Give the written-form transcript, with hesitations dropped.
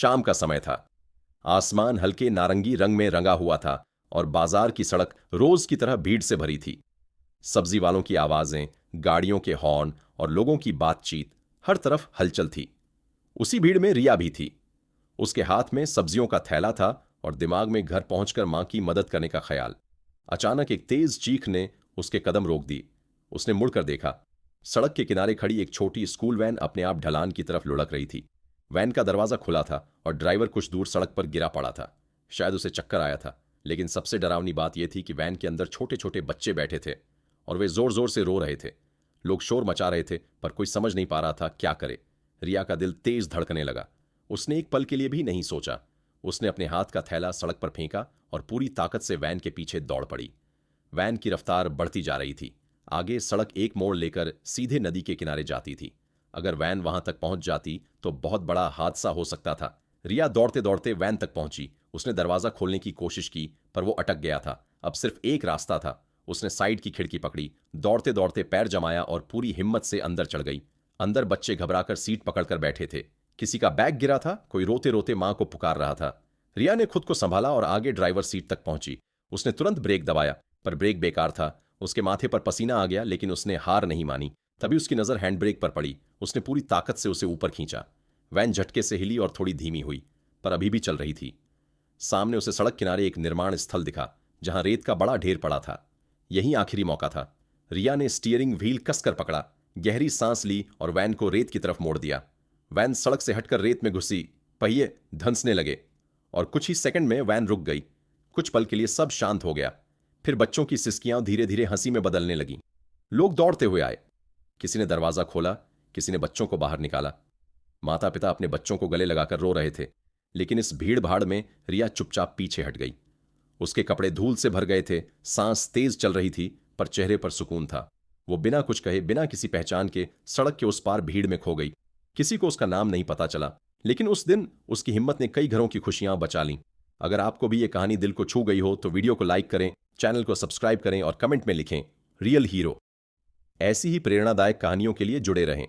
शाम का समय था। आसमान हल्के नारंगी रंग में रंगा हुआ था और बाजार की सड़क रोज की तरह भीड़ से भरी थी। सब्जी वालों की आवाजें, गाड़ियों के हॉर्न और लोगों की बातचीत, हर तरफ हलचल थी। उसी भीड़ में रिया भी थी। उसके हाथ में सब्जियों का थैला था और दिमाग में घर पहुंचकर मां की मदद करने का ख्याल। अचानक एक तेज चीख ने उसके कदम रोक दिए। उसने मुड़कर देखा। सड़क के किनारे खड़ी एक छोटी स्कूल वैन अपने आप ढलान की तरफ लुढ़क रही थी। वैन का दरवाजा खुला था और ड्राइवर कुछ दूर सड़क पर गिरा पड़ा था। शायद उसे चक्कर आया था। लेकिन सबसे डरावनी बात यह थी कि वैन के अंदर छोटे छोटे बच्चे बैठे थे और वे जोर जोर से रो रहे थे। लोग शोर मचा रहे थे पर कोई समझ नहीं पा रहा था क्या करे। रिया का दिल तेज धड़कने लगा। उसने एक पल के लिए भी नहीं सोचा। उसने अपने हाथ का थैला सड़क पर फेंका और पूरी ताकत से वैन के पीछे दौड़ पड़ी। वैन की रफ्तार बढ़ती जा रही थी। आगे सड़क एक मोड़ लेकर सीधे नदी के किनारे जाती थी। अगर वैन वहां तक पहुंच जाती तो बहुत बड़ा हादसा हो सकता था। रिया दौड़ते दौड़ते वैन तक पहुंची। उसने दरवाजा खोलने की कोशिश की पर वो अटक गया था। अब सिर्फ एक रास्ता था। उसने साइड की खिड़की पकड़ी, दौड़ते दौड़ते पैर जमाया और पूरी हिम्मत से अंदर चढ़ गई। अंदर बच्चे घबराकर सीट पकड़कर बैठे थे। किसी का बैग गिरा था, कोई रोते रोते मां को पुकार रहा था। रिया ने खुद को संभाला और आगे ड्राइवर सीट तक पहुंची। उसने तुरंत ब्रेक दबाया पर ब्रेक बेकार था। उसके माथे पर पसीना आ गया लेकिन उसने हार नहीं मानी। तभी उसकी नजर हैंड ब्रेक पर पड़ी। उसने पूरी ताकत से उसे ऊपर खींचा। वैन झटके से हिली और थोड़ी धीमी हुई पर अभी भी चल रही थी। सामने उसे सड़क किनारे एक निर्माण स्थल दिखा जहां रेत का बड़ा ढेर पड़ा था। यही आखिरी मौका था। रिया ने स्टीयरिंग व्हील कसकर पकड़ा, गहरी सांस ली और वैन को रेत की तरफ मोड़ दिया। वैन सड़क से हटकर रेत में घुसी। पहिए धंसने लगे और कुछ ही सेकंड में वैन रुक गई। कुछ पल के लिए सब शांत हो गया। फिर बच्चों की सिसकियां धीरे धीरे हंसी में बदलने लगीं। लोग दौड़ते हुए आए। किसी ने दरवाजा खोला, किसी ने बच्चों को बाहर निकाला। माता पिता अपने बच्चों को गले लगाकर रो रहे थे। लेकिन इस भीड़ भाड़ में रिया चुपचाप पीछे हट गई। उसके कपड़े धूल से भर गए थे, सांस तेज चल रही थी पर चेहरे पर सुकून था। वो बिना कुछ कहे, बिना किसी पहचान के सड़क के उस पार भीड़ में खो गई। किसी को उसका नाम नहीं पता चला लेकिन उस दिन उसकी हिम्मत ने कई घरों की खुशियां बचा लीं। अगर आपको भी ये कहानी दिल को छू गई हो तो वीडियो को लाइक करें, चैनल को सब्सक्राइब करें और कमेंट में लिखें रियल हीरो। ऐसी ही प्रेरणादायक कहानियों के लिए जुड़े रहें।